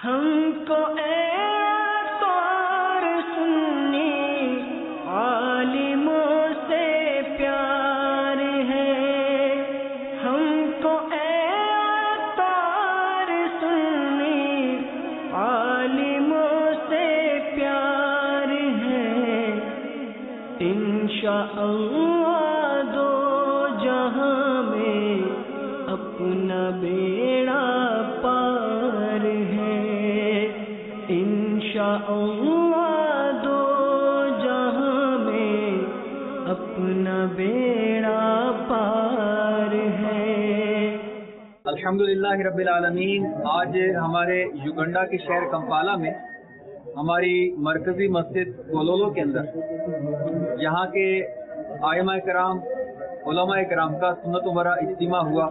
ہم کو اے طور سنی عالموں سے پیار ہے، ہم کو اے طور سنی عالموں سے پیار ہے، انشاءاللہ دو جہاں میں اپنا بیڑا پار ہے، انشاءاللہ دو جہاں میں اپنا بیڑا پار ہے۔ الحمدللہ رب العالمین۔ آج ہمارے یوگنڈا کے شہر کمپالا میں ہماری مرکزی مسجد گولولو کے اندر یہاں کے ائمہ کرام، علماء کرام کا سنت و مرا اجتماع ہوا،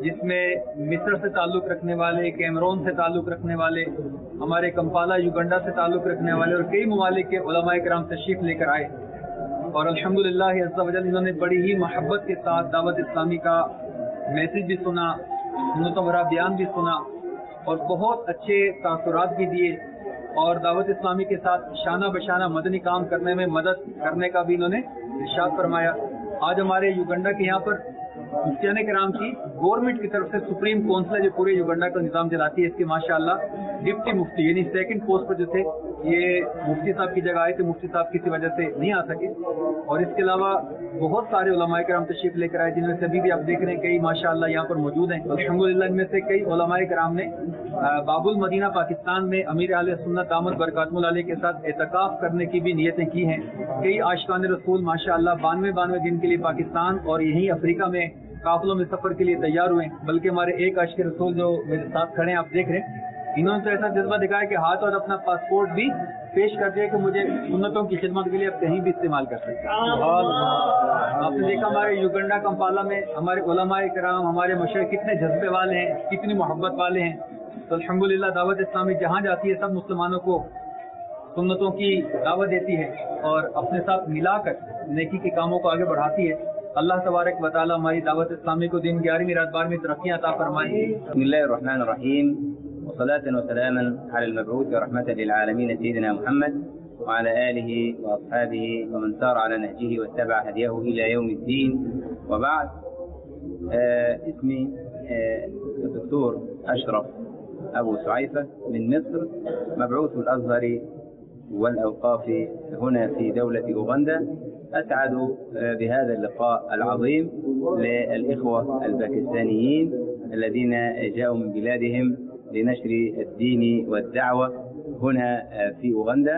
جس میں مصر سے تعلق رکھنے والے، کیمرون سے تعلق رکھنے والے، ہمارے کمپالا یوگنڈا سے تعلق رکھنے والے اور کئی ممالک کے علماء کرام تشریف لے کر آئے، اور الحمدللہ عز و جل انہوں نے بڑی ہی محبت کے ساتھ دعوت اسلامی کا میسج بھی سنا، سنت و مرا بیان بھی سنا، اور بہت اچھے تاثرات بھی دیے، اور دعوت اسلامی کے ساتھ شانہ بشانہ مدنی کام کرنے میں مدد کرنے کا بھی انہوں نے ارشاد فرمایا۔ آج ہمارے یوگنڈا کے یہاں پر مفتیان کرام کی گورنمنٹ کی طرف سے سپریم کونسل ہے جو پورے یوگنڈا کا نظام چلاتی ہے، اس کے ماشاءاللہ ڈپٹی مفتی یعنی سیکنڈ پوسٹ پر جو تھے یہ مفتی صاحب کی جگہ آئے تھے، مفتی صاحب کسی وجہ سے نہیں آ سکے، اور اس کے علاوہ بہت سارے علماء کرام تشریف لے کر آئے، جن میں سے ابھی بھی آپ دیکھ رہے ہیں کئی ماشاءاللہ یہاں پر موجود ہیں۔ الحمدللہ ان میں سے کئی علماء کرام نے باب المدینہ پاکستان میں امیر اہل سنت دامت برکاتہم العالیہ کے ساتھ اعتکاف کرنے کی بھی نیتیں کی ہیں۔ کئی عاشقان رسول ماشاءاللہ 92 دن کے لیے پاکستان اور یہیں افریقہ میں قافلوں میں سفر کے لیے تیار ہوئے ہیں، بلکہ ہمارے ایک عاشق رسول جو میرے ساتھ کھڑے ہیں آپ دیکھ رہے ہیں، انہوں نے تو ایسا جذبہ دکھایا کہ ہاتھ اور اپنا پاسپورٹ بھی پیش کر دیا کہ مجھے سنتوں کی خدمت کے لیے آپ کہیں بھی استعمال کر سکتے ہیں۔ آپ نے دیکھا ہمارے یوگنڈا کمپالا میں ہمارے علماء کرام، ہمارے مشائخ کتنے جذبے والے ہیں، کتنی محبت والے ہیں، تو الحمدللہ دعوت اسلامی جہاں جاتی ہے سب مسلمانوں کو سنتوں کی دعوت دیتی ہے اور اپنے ساتھ ملا کر نیکی کے کاموں کو آگے بڑھاتی ہے۔ اللہ تبارک و تعالی ہماری دعوت اسلامی کو دین 11ویں رات 12ویں ترقیاں عطا فرمائے۔ بسم اللہ الرحمن الرحیم، وصلاة وسلاما على المبعوث رحمة للعالمين سيدنا محمد وعلى آله وأصحابه ومن سار على نهجه واتبع هديه إلى يوم الدين، وبعد. اسمي الدكتور أشرف أبو سعيفة من مصر، مبعوث الأزهر والأوقاف هنا في دولة أوغندا. أسعد بهذا اللقاء العظيم للإخوة الباكستانيين الذين جاءوا من بلادهم لنشر الدين والدعوة هنا في أوغندا،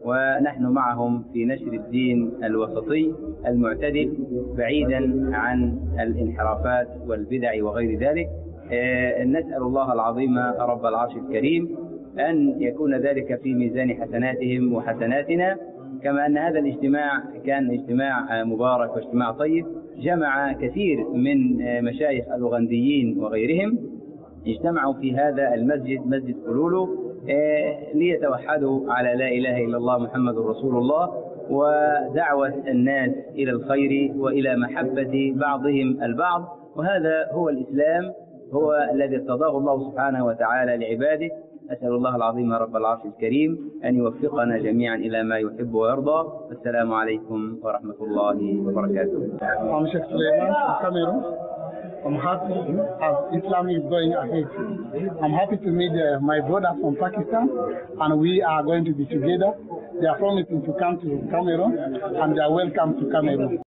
ونحن معهم في نشر الدين الوسطي المعتدل بعيدا عن الانحرافات والبدع وغير ذلك. نسأل الله العظيم رب العرش الكريم أن يكون ذلك في ميزان حسناتهم وحسناتنا، كما أن هذا الاجتماع كان اجتماع مبارك واجتماع طيب، جمع كثير من مشايخ الأوغنديين وغيرهم، اجتمعوا في هذا المسجد، مسجد قلولو، ليتوحدوا على لا إله إلا الله محمد رسول الله، ودعوة الناس إلى الخير وإلى محبة بعضهم البعض، وهذا هو الإسلام، هو الذي ارتضاه الله سبحانه وتعالى لعباده. أسأل الله العظيم رب العرش الكريم أن يوفقنا جميعا إلى ما يحب ويرضى. السلام عليكم ورحمة الله وبركاته. I'm Sheikh Suleiman from Cameroon. I'm happy as Islam is going ahead. I'm happy to meet my brothers from Pakistan, and we are going to be together. They are promising to come to Cameroon, and they are welcome to Cameroon.